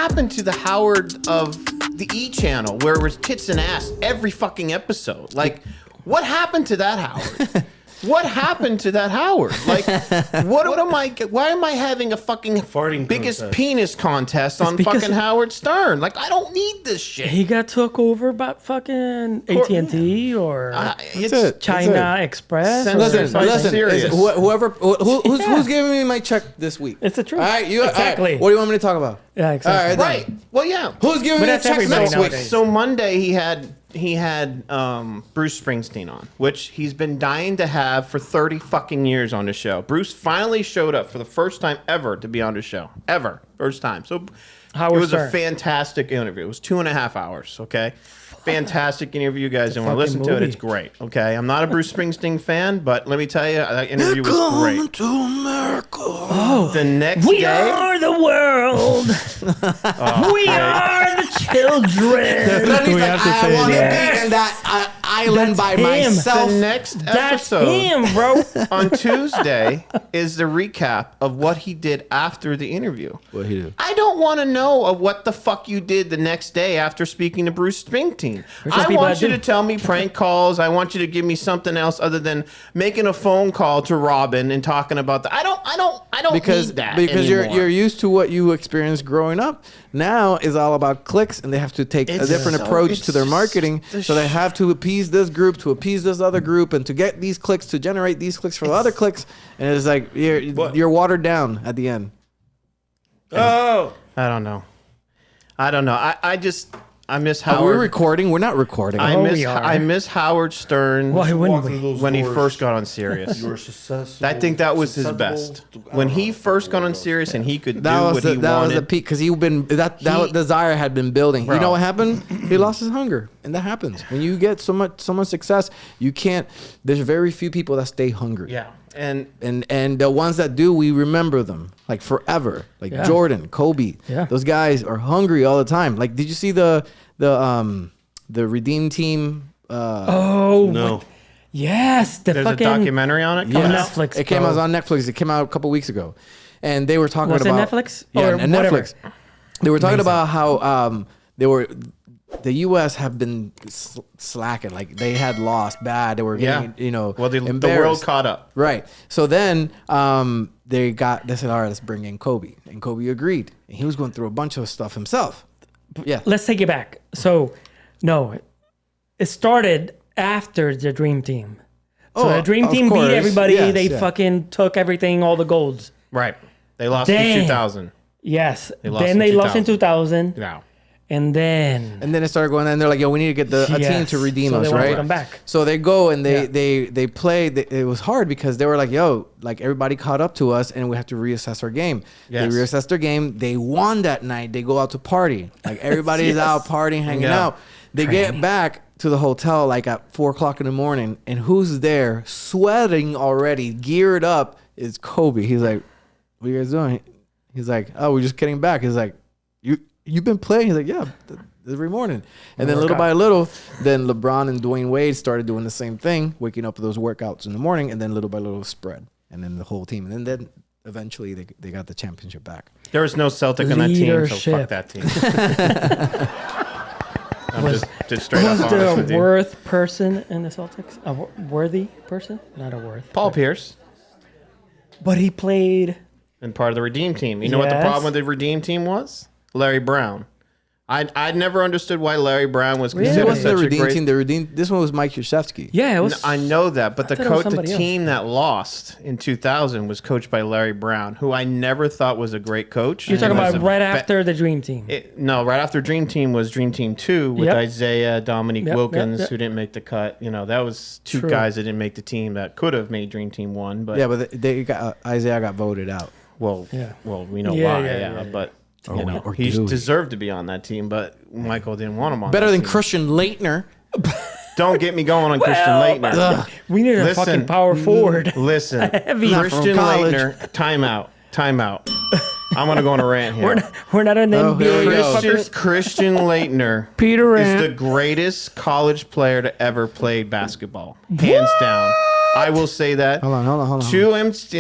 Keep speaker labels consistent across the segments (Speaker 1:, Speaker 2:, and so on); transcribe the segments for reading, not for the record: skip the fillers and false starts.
Speaker 1: happened to the Howard of the E channel where it was tits and ass every fucking episode? Like, what happened to that Howard? What happened to that Howard? Like, what am I? Why am I having a fucking
Speaker 2: Farting
Speaker 1: biggest
Speaker 2: contest.
Speaker 1: penis contest on
Speaker 3: because-
Speaker 1: fucking Howard Stern? Like, I don't need this shit.
Speaker 3: He got took over by fucking AT&T or
Speaker 1: It's
Speaker 4: it.
Speaker 3: China Express.
Speaker 1: Listen,
Speaker 3: or
Speaker 4: Listen,
Speaker 3: something.
Speaker 4: listen.
Speaker 1: serious.
Speaker 4: Who's giving me my check this week?
Speaker 3: It's the truth.
Speaker 4: All right,
Speaker 3: Exactly.
Speaker 4: All right, what do you want me to talk about?
Speaker 3: Yeah, exactly.
Speaker 4: All right,
Speaker 1: right. Well, yeah.
Speaker 4: Who's giving
Speaker 3: But
Speaker 4: me the
Speaker 3: that's
Speaker 4: check
Speaker 3: everybody
Speaker 4: next week?
Speaker 3: nowadays.
Speaker 1: So Monday he had Bruce Springsteen on, which he's been dying to have for 30 fucking years on the show. Bruce finally showed up for the first time ever to be on the show. Ever. First time. So
Speaker 3: Howard
Speaker 1: it was a
Speaker 3: Stern.
Speaker 1: fantastic interview. It was 2.5 hours, okay? Fantastic interview. You guys don't want to listen
Speaker 3: fucking
Speaker 1: to it.
Speaker 3: movie.
Speaker 1: It's great, okay? I'm not a Bruce Springsteen fan, but let me tell you, that interview was great.
Speaker 4: to America.
Speaker 1: The next
Speaker 3: We
Speaker 1: day...
Speaker 3: are the world. We are the children.
Speaker 4: Then he's
Speaker 2: we
Speaker 4: like,
Speaker 2: have to
Speaker 4: I
Speaker 2: say
Speaker 4: want to
Speaker 3: yes.
Speaker 4: be in that island
Speaker 3: That's
Speaker 4: by
Speaker 3: him.
Speaker 4: myself.
Speaker 1: The next
Speaker 3: That's
Speaker 1: episode...
Speaker 3: him, bro.
Speaker 1: on Tuesday is the recap of what he did after the interview.
Speaker 4: What he do?
Speaker 1: I don't want to know of what the fuck you did the next day after speaking to Bruce Springsteen.
Speaker 3: just
Speaker 1: I
Speaker 3: people
Speaker 1: want
Speaker 3: that
Speaker 1: you
Speaker 3: do.
Speaker 1: to tell me prank calls. I want you to give me something else other than making a phone call to Robin and talking about that. I don't
Speaker 4: Because
Speaker 1: need that
Speaker 4: because
Speaker 1: anymore.
Speaker 4: you're used to what you experienced growing up. Now is all about clicks, and they have to take a
Speaker 1: It's
Speaker 4: different
Speaker 1: so-
Speaker 4: approach
Speaker 1: it's
Speaker 4: to their
Speaker 1: just
Speaker 4: marketing.
Speaker 1: the
Speaker 4: So they have to appease this group, to appease this other group, and to get these clicks, to generate these clicks for the other clicks. And it's like you're watered down at the end.
Speaker 2: Oh,
Speaker 1: I don't know. I miss
Speaker 4: Are we
Speaker 1: Howard.
Speaker 4: recording? We're not recording.
Speaker 3: we are.
Speaker 1: I miss Howard Stern
Speaker 3: Why wouldn't
Speaker 2: walk through
Speaker 3: we?
Speaker 2: those
Speaker 1: when he
Speaker 2: doors.
Speaker 1: first got on Sirius.
Speaker 2: You were successful.
Speaker 1: I think that was his best. When he first got on Sirius and he could do what he
Speaker 4: that was the
Speaker 1: wanted.
Speaker 4: peak because that desire had been building. You
Speaker 1: Bro.
Speaker 4: know what happened? He lost his hunger, and that happens when you get so much success. You can't. There's very few people that stay hungry.
Speaker 1: Yeah. And
Speaker 4: And the ones that do, we remember them like forever. Like
Speaker 3: Yeah.
Speaker 4: Jordan, Kobe.
Speaker 3: Yeah.
Speaker 4: Those guys are hungry all the time. Like, did you see the Redeem Team?
Speaker 3: Oh,
Speaker 2: No.
Speaker 3: yes. The
Speaker 1: there's
Speaker 3: fucking
Speaker 1: a documentary on it.
Speaker 3: on
Speaker 1: coming out?
Speaker 3: Netflix.
Speaker 4: It came
Speaker 3: bro.
Speaker 4: out on Netflix. It came out a couple weeks ago, and they were talking
Speaker 3: Was it
Speaker 4: about
Speaker 3: Netflix?
Speaker 4: Yeah,
Speaker 3: Or
Speaker 4: and
Speaker 3: whatever.
Speaker 4: Netflix. They were talking about how the U.S. have been slacking. Like they had lost bad. They were getting,
Speaker 1: Well, the world
Speaker 4: embarrassed.
Speaker 1: caught up.
Speaker 4: Right. So then they said, all right, let's bring in Kobe. And Kobe agreed. And he was going through a bunch of stuff himself. Yeah.
Speaker 3: Let's take it back. So, no, it started after the Dream Team. So
Speaker 4: Oh,
Speaker 3: the Dream
Speaker 4: of
Speaker 3: Team
Speaker 4: course.
Speaker 3: beat everybody.
Speaker 4: Yes,
Speaker 3: They
Speaker 4: yeah.
Speaker 3: fucking took everything, all the golds.
Speaker 1: Right. They lost in
Speaker 3: Damn.
Speaker 1: 2000.
Speaker 3: Yes.
Speaker 1: lost
Speaker 3: Then
Speaker 1: in
Speaker 3: they lost in
Speaker 1: 2000.
Speaker 3: 2000.
Speaker 1: Wow.
Speaker 3: And then
Speaker 4: And then it started going, and they're like, yo, we need to get a team
Speaker 3: Yes.
Speaker 4: to redeem
Speaker 3: So they
Speaker 4: us,
Speaker 3: wanted to
Speaker 4: right?
Speaker 3: come back.
Speaker 4: So they go and
Speaker 3: Yeah.
Speaker 4: they play. It was hard because they were like, yo, like everybody caught up to us and we have to reassess our game.
Speaker 1: Yes.
Speaker 4: They reassessed their game. They won that night. They go out to party. Like everybody's
Speaker 3: Yes.
Speaker 4: out partying, hanging
Speaker 1: Yeah.
Speaker 4: out. They get back to the hotel like at 4:00 in the morning. And who's there sweating already, geared up is Kobe. He's like, what are you guys doing? He's like, oh, we're just getting back. He's like, you've been playing? He's like, yeah. Every morning. And then little by little, then LeBron and Dwayne Wade started doing the same thing, waking up for those workouts in the morning, and then little by little spread. And then the whole team. And then eventually they got the championship back.
Speaker 1: There was no Celtic on that team, so
Speaker 3: Leadership.
Speaker 1: fuck that team. I'm just straight up
Speaker 3: was
Speaker 1: honest
Speaker 3: there
Speaker 1: with
Speaker 3: a
Speaker 1: you.
Speaker 3: worth person in the Celtics? A worthy person? Not a worth.
Speaker 1: Paul Pierce
Speaker 3: But he played.
Speaker 1: and part of the Redeem team. You know what the
Speaker 3: Yes.
Speaker 1: problem with the Redeem team was? Larry Brown. I never understood why Larry Brown was
Speaker 3: Really?
Speaker 4: It
Speaker 1: considered
Speaker 4: wasn't
Speaker 1: such
Speaker 4: the
Speaker 1: a
Speaker 4: Redeem
Speaker 1: great
Speaker 4: team. The Redeem. This one was Mike Krzyzewski.
Speaker 3: Yeah, it was.
Speaker 1: I know that, but the
Speaker 3: thought it was
Speaker 1: the
Speaker 3: somebody else.
Speaker 1: team that lost in 2000 was coached by Larry Brown, who I never thought was a great coach.
Speaker 3: You're talking
Speaker 1: He was
Speaker 3: about
Speaker 1: a
Speaker 3: right
Speaker 1: ba-
Speaker 3: after the Dream Team.
Speaker 1: No, right after Dream Team was Dream Team 2 with
Speaker 3: Yep.
Speaker 1: Isaiah, Dominique
Speaker 3: Yep,
Speaker 1: Wilkins,
Speaker 3: yep.
Speaker 1: who didn't make the cut. You know, that was two
Speaker 3: True.
Speaker 1: guys that didn't make the team that could have made Dream Team 1. But,
Speaker 4: Yeah, but they got Isaiah got voted out.
Speaker 1: well,
Speaker 3: Yeah.
Speaker 1: we know
Speaker 3: Yeah,
Speaker 1: why.
Speaker 3: yeah,
Speaker 1: Yeah,
Speaker 3: yeah, yeah.
Speaker 1: but
Speaker 4: Or
Speaker 1: you know,
Speaker 4: or
Speaker 1: he
Speaker 4: do he?
Speaker 1: deserved to be on that team, but Michael didn't want him on
Speaker 4: Better
Speaker 1: that
Speaker 4: than
Speaker 1: team.
Speaker 4: Christian Leitner.
Speaker 1: Don't get me going on Christian Leitner.
Speaker 4: Ugh.
Speaker 3: We need a
Speaker 1: Listen.
Speaker 3: fucking power forward.
Speaker 1: Listen,
Speaker 3: Heavy. Not
Speaker 4: from
Speaker 1: Christian
Speaker 4: college.
Speaker 1: Leitner, time out. I'm going to go on a rant here.
Speaker 3: We're not in the
Speaker 4: Oh, here we
Speaker 3: NBA.
Speaker 4: go.
Speaker 3: fuckers.
Speaker 1: Christian Leitner
Speaker 3: Peter
Speaker 1: is the
Speaker 3: Ant.
Speaker 1: greatest college player to ever play basketball. Hands down. I will say that.
Speaker 4: Hold on.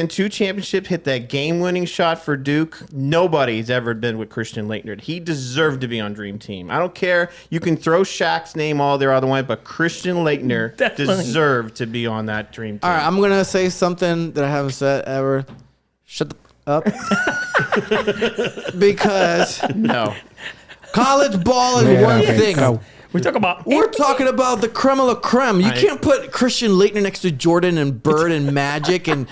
Speaker 1: Two championship hit that game-winning shot for Duke. Nobody's ever been with Christian Laettner. He deserved to be on Dream Team. I don't care. You can throw Shaq's name all there other way, but Christian Laettner
Speaker 3: Definitely.
Speaker 1: deserved to be on that Dream Team.
Speaker 4: All right, I'm gonna say something that I haven't said ever. Shut the up. Because
Speaker 1: No.
Speaker 4: college ball is
Speaker 2: Yeah,
Speaker 4: one
Speaker 2: okay,
Speaker 4: thing.
Speaker 2: go.
Speaker 3: We talk about
Speaker 4: We're talking about the creme of la creme. You can't put Christian Laettner next to Jordan and Bird and Magic and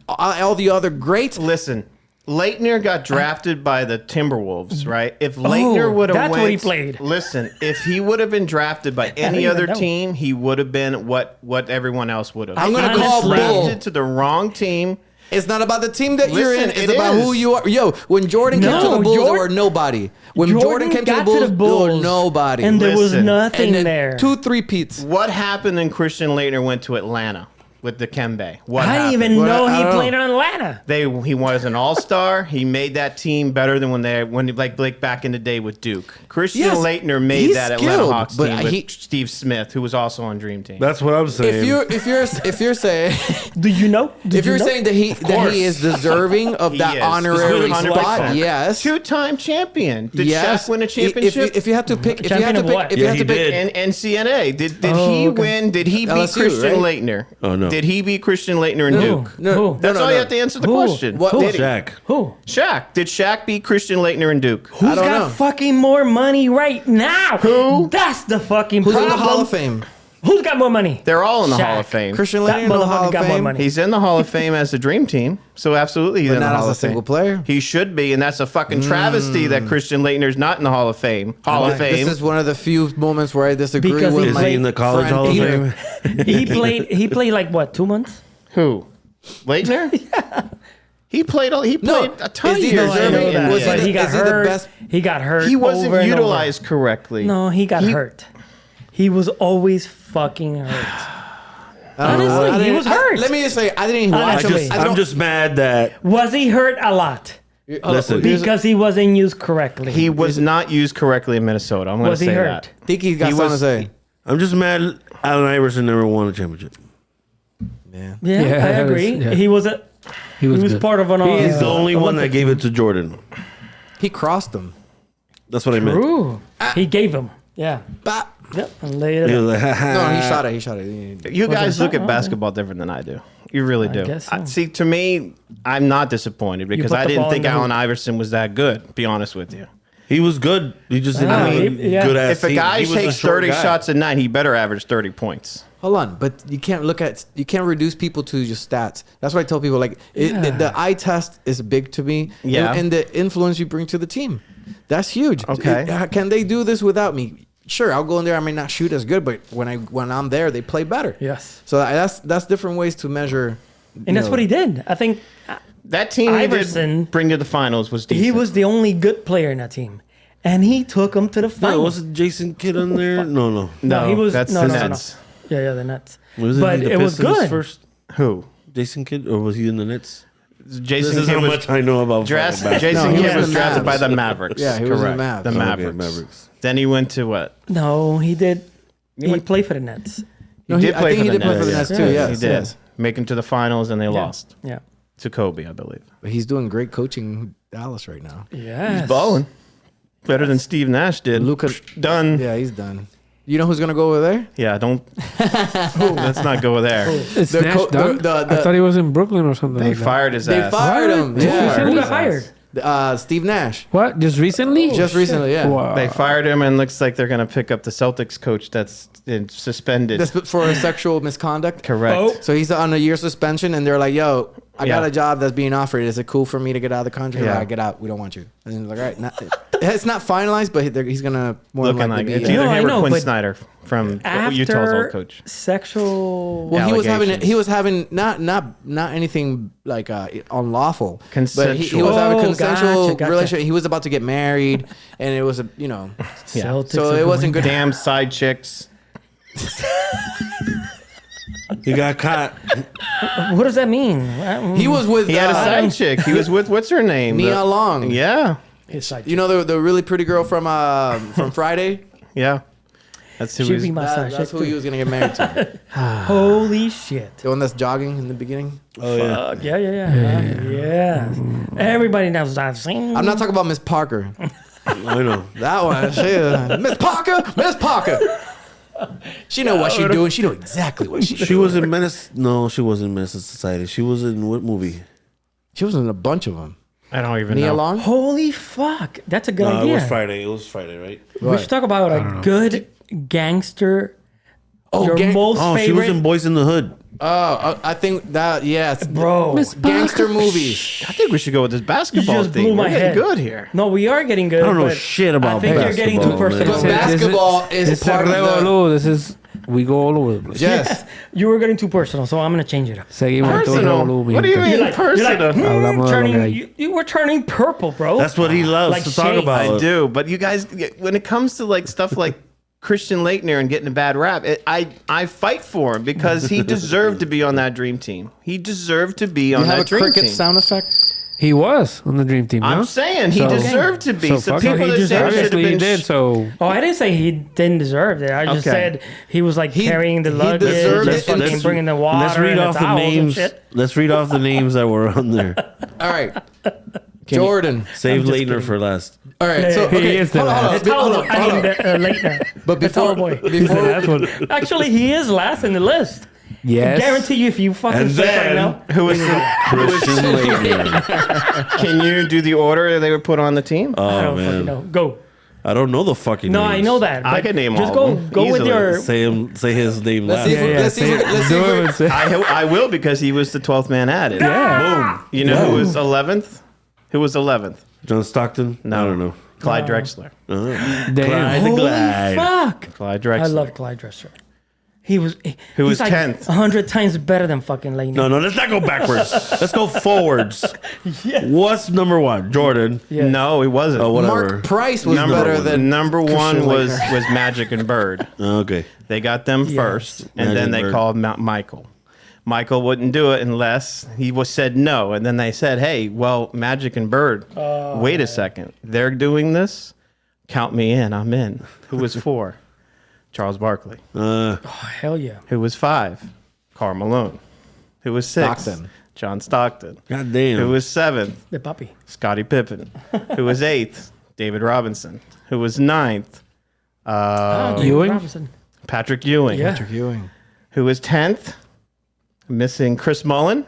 Speaker 4: all the other greats.
Speaker 1: Listen, Laettner got drafted by the Timberwolves, right? If Laettner would have
Speaker 3: that's
Speaker 1: went,
Speaker 3: where he played.
Speaker 1: Listen, if he would have been drafted by any
Speaker 3: didn't
Speaker 1: other
Speaker 3: even know.
Speaker 1: team, he would have been what everyone else would have.
Speaker 4: I'm gonna
Speaker 1: He was
Speaker 4: call bull.
Speaker 1: drafted to the wrong team.
Speaker 4: It's not about the team that you're in.
Speaker 1: Listen,
Speaker 4: It's
Speaker 1: it
Speaker 4: about
Speaker 1: is.
Speaker 4: who you are. Yo, when Jordan came to
Speaker 3: No,
Speaker 4: the Bulls, there
Speaker 3: Jordan-
Speaker 4: were nobody. When Jordan came to the
Speaker 3: got
Speaker 4: Bulls, there were nobody.
Speaker 3: and there was
Speaker 1: Listen.
Speaker 3: nothing
Speaker 4: and then
Speaker 3: there.
Speaker 4: 2-3 peats.
Speaker 1: What happened when Christian Laettner went to Atlanta with the Kembe? What
Speaker 3: I didn't
Speaker 1: happened?
Speaker 3: even know
Speaker 4: I
Speaker 3: he
Speaker 4: don't know.
Speaker 3: played in Atlanta.
Speaker 1: He was an all-star. He made that team better than when like back in the day with Duke. Christian
Speaker 4: Yes,
Speaker 1: Laettner made
Speaker 4: he's
Speaker 1: that Atlanta
Speaker 4: skilled,
Speaker 1: Hawks
Speaker 4: but
Speaker 1: team with
Speaker 4: he-
Speaker 1: Steve Smith, who was also on Dream Team.
Speaker 2: That's what I'm saying.
Speaker 4: If you're saying
Speaker 3: Do you know? Did
Speaker 4: if you're
Speaker 3: you know?
Speaker 4: saying that he is deserving of
Speaker 1: He
Speaker 4: that
Speaker 1: is.
Speaker 4: honorary
Speaker 1: 100%.
Speaker 4: spot, yes.
Speaker 1: Two-time champion. Did
Speaker 4: Yes.
Speaker 1: Shaq win a championship?
Speaker 4: If you have to pick, if you
Speaker 3: Champion
Speaker 4: have to
Speaker 3: of
Speaker 4: pick,
Speaker 3: what?
Speaker 4: if you
Speaker 2: Yeah,
Speaker 4: have to
Speaker 2: he
Speaker 4: pick,
Speaker 2: did.
Speaker 1: And NCNA. Did
Speaker 3: Oh,
Speaker 1: he
Speaker 3: okay.
Speaker 1: win? Did he beat
Speaker 4: LSU,
Speaker 1: Christian
Speaker 4: right?
Speaker 1: Laettner?
Speaker 2: Oh, no.
Speaker 1: Did he beat Christian Laettner and
Speaker 3: Who?
Speaker 1: Duke?
Speaker 3: Who?
Speaker 1: That's
Speaker 4: No,
Speaker 1: all
Speaker 4: no.
Speaker 1: you have to answer the
Speaker 3: Who?
Speaker 1: question.
Speaker 4: What-
Speaker 1: Did he?
Speaker 2: Shaq.
Speaker 3: Who?
Speaker 1: Shaq. Did Shaq beat Christian Laettner and Duke?
Speaker 3: Who's
Speaker 4: don't
Speaker 3: got
Speaker 4: know.
Speaker 3: fucking more money right now?
Speaker 1: Who?
Speaker 3: That's the fucking
Speaker 4: who's in
Speaker 3: problem.
Speaker 4: the Hall of Fame?
Speaker 3: Who's got more money?
Speaker 1: They're all in the
Speaker 3: Shaq.
Speaker 1: Hall of Fame.
Speaker 4: Christian
Speaker 3: That
Speaker 4: Laettner in the Hall
Speaker 3: motherfucker
Speaker 4: of
Speaker 3: got more
Speaker 4: Fame.
Speaker 3: money.
Speaker 1: He's in the Hall of Fame as a Dream Team, so absolutely he's
Speaker 4: But
Speaker 1: in the
Speaker 4: not
Speaker 1: Hall
Speaker 4: as a
Speaker 1: of Fame.
Speaker 4: single player.
Speaker 1: He should be, and that's a fucking travesty that Christian Laettner's not in the Hall of Fame. Hall of Fame.
Speaker 4: This is one of the few moments where I disagree
Speaker 3: Because
Speaker 4: with
Speaker 3: he
Speaker 2: Is
Speaker 4: my
Speaker 2: he in the college
Speaker 4: friend
Speaker 2: Hall of
Speaker 4: Peter.
Speaker 2: Fame?
Speaker 3: He played like what, 2 months?
Speaker 1: Who? Laettner? He played a ton of
Speaker 4: is he
Speaker 1: years.
Speaker 3: No, I
Speaker 4: deserving?
Speaker 3: know that.
Speaker 4: Was he
Speaker 3: But
Speaker 4: the-
Speaker 3: he got
Speaker 4: is he the
Speaker 3: hurt.
Speaker 4: best?
Speaker 3: He got hurt.
Speaker 1: He wasn't
Speaker 3: over and over.
Speaker 1: utilized correctly.
Speaker 3: No, he got hurt. He was always fucking hurt. Honestly, he was hurt.
Speaker 4: Let me just say, I didn't watch him.
Speaker 3: Honestly.
Speaker 4: I
Speaker 2: I'm just mad that.
Speaker 3: Was he hurt a lot?
Speaker 2: Listen,
Speaker 3: Because he wasn't used correctly.
Speaker 1: He was not used correctly in Minnesota. I'm going to
Speaker 3: Was he
Speaker 1: say
Speaker 3: hurt?
Speaker 1: that.
Speaker 4: think he's got
Speaker 1: He
Speaker 4: something
Speaker 1: was-
Speaker 4: to say.
Speaker 2: I'm just mad Allen Iverson never won a championship.
Speaker 4: Yeah.
Speaker 3: Yeah, I agree.
Speaker 5: yeah.
Speaker 3: He was
Speaker 5: He was good.
Speaker 3: part of an.
Speaker 2: He's the only one that gave it to Jordan.
Speaker 4: He crossed him.
Speaker 2: That's what I meant.
Speaker 3: Ooh, he gave him. Yeah.
Speaker 4: Bah.
Speaker 3: Yep. And laid it
Speaker 2: He
Speaker 3: up.
Speaker 2: was like,
Speaker 4: No, he shot it. He shot it.
Speaker 1: You guys
Speaker 3: it?
Speaker 1: look at
Speaker 3: Oh,
Speaker 1: basketball different than I do. You really do.
Speaker 3: guess so.
Speaker 1: See, to me, I'm not disappointed because
Speaker 3: put
Speaker 1: I
Speaker 3: the
Speaker 1: didn't
Speaker 3: ball
Speaker 1: think
Speaker 3: in the
Speaker 1: Allen
Speaker 3: hoop.
Speaker 1: Iverson was that good, to be honest with you.
Speaker 2: he was good. He just didn't
Speaker 3: I
Speaker 2: have a
Speaker 3: mean, yeah.
Speaker 2: good ass
Speaker 1: If a
Speaker 2: team.
Speaker 1: guy
Speaker 2: He was
Speaker 1: takes
Speaker 2: short
Speaker 1: 30
Speaker 2: guy.
Speaker 1: shots a night, he better average 30 points.
Speaker 4: Hold on, but you can't reduce people to just stats. That's what I tell people. Like the eye test is big to me.
Speaker 1: Yeah.
Speaker 4: and the influence you bring to the team, that's huge.
Speaker 1: Okay.
Speaker 4: Can they do this without me? Sure, I'll go in there. I may not shoot as good, but when I'm there, they play better.
Speaker 3: Yes.
Speaker 4: So that's different ways to measure.
Speaker 3: And that's what he did. I think
Speaker 1: That team he
Speaker 3: Iverson-
Speaker 1: did bring to the finals was decent.
Speaker 3: he was the only good player in that team, and he took him to the
Speaker 2: No,
Speaker 3: finals.
Speaker 2: wasn't Jason Kidd on there? No.
Speaker 1: No,
Speaker 3: he was-
Speaker 1: that's
Speaker 3: no,
Speaker 1: the
Speaker 3: no, no, no.
Speaker 1: Nets.
Speaker 3: Yeah, the Nets.
Speaker 2: Was
Speaker 3: But
Speaker 2: he the
Speaker 3: it was
Speaker 2: Pistons
Speaker 3: good.
Speaker 2: first?
Speaker 1: Who?
Speaker 2: Jason Kidd, or was he in the Nets?
Speaker 1: Jason
Speaker 2: This is
Speaker 1: Kidd
Speaker 2: how
Speaker 1: was
Speaker 2: much I know about
Speaker 1: drafted.
Speaker 2: basketball.
Speaker 1: Jason
Speaker 4: No, he
Speaker 1: Kidd
Speaker 4: was
Speaker 1: was
Speaker 4: in the
Speaker 1: drafted
Speaker 4: Mavs.
Speaker 1: by the Mavericks.
Speaker 4: Yeah, he was in the
Speaker 1: Correct.
Speaker 4: Mavs.
Speaker 1: The
Speaker 4: Okay,
Speaker 1: Mavericks.
Speaker 2: Mavericks.
Speaker 1: Then he went to what?
Speaker 3: No, he did. He played for the Nets.
Speaker 4: No,
Speaker 1: did
Speaker 4: I
Speaker 1: play
Speaker 4: think
Speaker 1: for
Speaker 4: he
Speaker 1: the
Speaker 4: did play for the
Speaker 1: Nets.
Speaker 4: Nets too.
Speaker 3: Yeah,
Speaker 4: Yes,
Speaker 1: he did.
Speaker 4: yes.
Speaker 1: Make him to the finals and they lost
Speaker 3: Yeah.
Speaker 1: to Kobe, I believe.
Speaker 4: But he's doing great coaching Dallas right now.
Speaker 3: Yes.
Speaker 1: Balling. Better than Steve Nash did.
Speaker 4: Luka,
Speaker 1: Done.
Speaker 4: yeah, he's done. You know who's gonna go over there?
Speaker 1: Yeah, don't. Let's not go there.
Speaker 5: Is
Speaker 4: The
Speaker 5: Nash
Speaker 4: co-
Speaker 5: done?
Speaker 4: the-
Speaker 5: I thought he was in Brooklyn or something.
Speaker 1: They
Speaker 5: like that.
Speaker 1: fired his
Speaker 4: They
Speaker 1: ass.
Speaker 4: fired him.
Speaker 5: What?
Speaker 4: Yeah.
Speaker 3: Who got fired?
Speaker 4: Steve Nash.
Speaker 5: What? Just recently?
Speaker 4: Just recently, yeah.
Speaker 5: Wow.
Speaker 1: They fired him, and looks like they're going to pick up the Celtics coach that's suspended.
Speaker 4: That's for sexual misconduct.
Speaker 1: Correct.
Speaker 3: Oh.
Speaker 4: So he's on a year suspension, and they're like, "Yo, I got
Speaker 1: Yeah.
Speaker 4: a job that's being offered. Is it cool for me to get out of the country?
Speaker 1: Yeah.
Speaker 4: Like, get out. We don't want you." And he's like, "All right." It's not finalized, but he's gonna more than
Speaker 1: Looking
Speaker 4: likely
Speaker 1: like
Speaker 4: be.
Speaker 1: it's either
Speaker 3: No, I
Speaker 1: him or
Speaker 3: know,
Speaker 1: Quinn
Speaker 3: but
Speaker 1: Snyder from
Speaker 3: After
Speaker 1: Utah's old coach.
Speaker 3: sexual.
Speaker 4: Well,
Speaker 1: allegations.
Speaker 4: he was having not anything like unlawful, but he
Speaker 1: Consensual.
Speaker 4: was having a
Speaker 3: Oh,
Speaker 4: consensual
Speaker 3: gotcha.
Speaker 4: relationship. He was about to get married, and it was a
Speaker 3: Celtics
Speaker 4: so
Speaker 3: are
Speaker 4: it wasn't
Speaker 3: going
Speaker 4: good.
Speaker 1: Damn side chicks.
Speaker 2: He got caught.
Speaker 3: down. What does that mean?
Speaker 4: He was with
Speaker 1: He had a side chick. He was with what's her name?
Speaker 4: Nia Long.
Speaker 1: Yeah,
Speaker 3: His side
Speaker 4: You know the really pretty girl from Friday.
Speaker 1: yeah. That's who
Speaker 3: She'd
Speaker 1: he's-
Speaker 3: be my side
Speaker 4: That's
Speaker 3: chick
Speaker 4: who he
Speaker 3: too.
Speaker 4: was gonna get married to.
Speaker 3: Holy shit.
Speaker 4: The one that's jogging in the beginning.
Speaker 2: Oh yeah.
Speaker 3: Fuck, yeah. Everybody knows that scene.
Speaker 4: I'm not talking about Miss Parker.
Speaker 2: I know.
Speaker 4: That one. Miss Parker. Miss Parker. She know what she doing. She know exactly what she.
Speaker 2: She was in Menace. No, she wasn't in Menace to Society. She was in what movie?
Speaker 4: She was in a bunch of them.
Speaker 1: I don't even
Speaker 4: Nia
Speaker 1: know.
Speaker 4: Long.
Speaker 3: Holy fuck. That's a good
Speaker 2: No,
Speaker 3: idea.
Speaker 2: it was Friday. It was Friday, right?
Speaker 3: We should talk about a good gangster.
Speaker 4: Oh,
Speaker 3: Your most
Speaker 2: Oh, she
Speaker 3: favorite.
Speaker 2: was in Boys in the Hood.
Speaker 4: I think that yes,
Speaker 3: Bro.
Speaker 4: gangster movies.
Speaker 1: I think we should go with this basketball
Speaker 3: You just
Speaker 1: thing.
Speaker 3: blew my
Speaker 1: We're getting
Speaker 3: head.
Speaker 1: good here.
Speaker 3: No, we are getting good.
Speaker 2: I don't know
Speaker 3: but
Speaker 2: shit about
Speaker 3: I think you're getting too
Speaker 2: basketball, man.
Speaker 3: personal.
Speaker 4: But basketball is
Speaker 5: This is
Speaker 4: part of the.
Speaker 5: Revolu. This is we go all over the place.
Speaker 4: Yes.
Speaker 3: You were getting too personal, so I'm gonna change it up.
Speaker 5: Seguimos todo
Speaker 1: Personal.
Speaker 5: Revolu, mi
Speaker 1: What do you
Speaker 5: gente.
Speaker 1: mean
Speaker 3: You're like,
Speaker 1: personal?
Speaker 5: Hablamos de lo que hay.
Speaker 3: you were turning purple, bro.
Speaker 2: That's what he loves
Speaker 3: Like
Speaker 2: to talk
Speaker 3: shades.
Speaker 2: about.
Speaker 1: I do, but you guys, when it comes to like stuff like Christian Laettner and getting a bad rap, I fight for him because he deserved to be on that dream team. He deserved to be on
Speaker 4: You have
Speaker 1: that
Speaker 4: a
Speaker 1: dream
Speaker 4: cricket
Speaker 1: team.
Speaker 4: sound effect.
Speaker 5: He was on the Dream Team.
Speaker 1: I'm
Speaker 5: no?
Speaker 1: saying he
Speaker 5: So-
Speaker 1: deserved to be.
Speaker 5: So,
Speaker 1: So,
Speaker 5: fuck
Speaker 1: people
Speaker 5: it.
Speaker 1: that
Speaker 3: He
Speaker 1: say
Speaker 3: deserved
Speaker 1: it
Speaker 3: it.
Speaker 1: should have
Speaker 5: Obviously he
Speaker 1: been.
Speaker 5: did. So
Speaker 3: Oh, I didn't say he didn't deserve it. I just
Speaker 1: Okay.
Speaker 3: said he was like carrying the
Speaker 4: he
Speaker 3: luggage,
Speaker 4: deserved
Speaker 3: just
Speaker 4: it.
Speaker 3: fucking bringing the water
Speaker 2: Let's read
Speaker 3: and
Speaker 2: off
Speaker 3: the
Speaker 2: the
Speaker 3: towels and
Speaker 2: names.
Speaker 3: shit.
Speaker 2: Let's read off the names that were on there.
Speaker 4: All right. Jordan.
Speaker 2: Save
Speaker 3: just
Speaker 2: Laettner
Speaker 3: kidding.
Speaker 2: for last.
Speaker 4: All right. So
Speaker 3: He
Speaker 4: okay.
Speaker 5: is the
Speaker 4: Hold on, hold on,
Speaker 3: It's towel,
Speaker 4: hold on,
Speaker 3: I
Speaker 4: hold
Speaker 3: mean,
Speaker 4: on.
Speaker 3: Laettner.
Speaker 4: But
Speaker 3: The towel
Speaker 4: before
Speaker 3: boy.
Speaker 4: before
Speaker 5: that's what.
Speaker 3: Actually, he is last in the list.
Speaker 5: Yes.
Speaker 3: Guarantee you, if you fucking
Speaker 2: And
Speaker 3: say right
Speaker 2: then-
Speaker 3: now,
Speaker 1: Who is
Speaker 2: Christian Laettner.
Speaker 1: Can you do the order they were put on the team?
Speaker 3: I
Speaker 2: Oh
Speaker 3: don't fucking
Speaker 2: man,
Speaker 3: know. Go.
Speaker 2: I don't know the fucking.
Speaker 3: No,
Speaker 2: names.
Speaker 3: I know that.
Speaker 1: I
Speaker 3: but
Speaker 1: can name
Speaker 3: just
Speaker 1: all
Speaker 3: go,
Speaker 1: of them
Speaker 3: go with
Speaker 1: easily.
Speaker 3: your.
Speaker 2: Say his name
Speaker 4: Let's
Speaker 2: last.
Speaker 4: see if we- let's see if we- let's see if we-
Speaker 1: I will because he was the 12th man added.
Speaker 5: Yeah.
Speaker 1: Boom. You know who was 11th? Who was 11th?
Speaker 2: John Stockton.
Speaker 1: No.
Speaker 2: I don't know.
Speaker 1: Clyde Drexler.
Speaker 5: Damn.
Speaker 2: Clyde the
Speaker 3: Holy
Speaker 2: Glide.
Speaker 3: fuck!
Speaker 1: Clyde Drexler.
Speaker 3: I love Clyde Dresser. He was.
Speaker 1: Who was
Speaker 3: he's like
Speaker 1: 10th?
Speaker 3: 100 times better than fucking Laettner.
Speaker 2: No, let's not go backwards. Let's go forwards. What's number one? Jordan.
Speaker 3: Yeah.
Speaker 1: No, he wasn't.
Speaker 2: Oh, whatever.
Speaker 4: Mark Price was better than
Speaker 1: number one
Speaker 4: Christian
Speaker 1: was
Speaker 4: Laettner.
Speaker 1: Magic and Bird.
Speaker 2: Okay.
Speaker 1: They got them first, and
Speaker 2: Magic
Speaker 1: then they
Speaker 2: Bird.
Speaker 1: called Michael. Michael wouldn't do it unless he was said no, and then they said, "Hey, well, Magic and Bird, wait a second, they're doing this. Count me in. I'm in." Who was 4? Charles Barkley.
Speaker 3: Hell yeah.
Speaker 1: Who was 5? Karl Malone. Who was 6?
Speaker 4: Stockton.
Speaker 1: John Stockton.
Speaker 2: God damn.
Speaker 1: Who was 7th?
Speaker 3: The puppy.
Speaker 1: Scottie Pippen. Who was 8th? David Robinson. Who was 9th?
Speaker 3: David
Speaker 5: Ewing?
Speaker 3: Robinson.
Speaker 1: Patrick Ewing.
Speaker 3: Yeah.
Speaker 4: Ewing.
Speaker 1: Who was 10th? Missing Chris Mullen.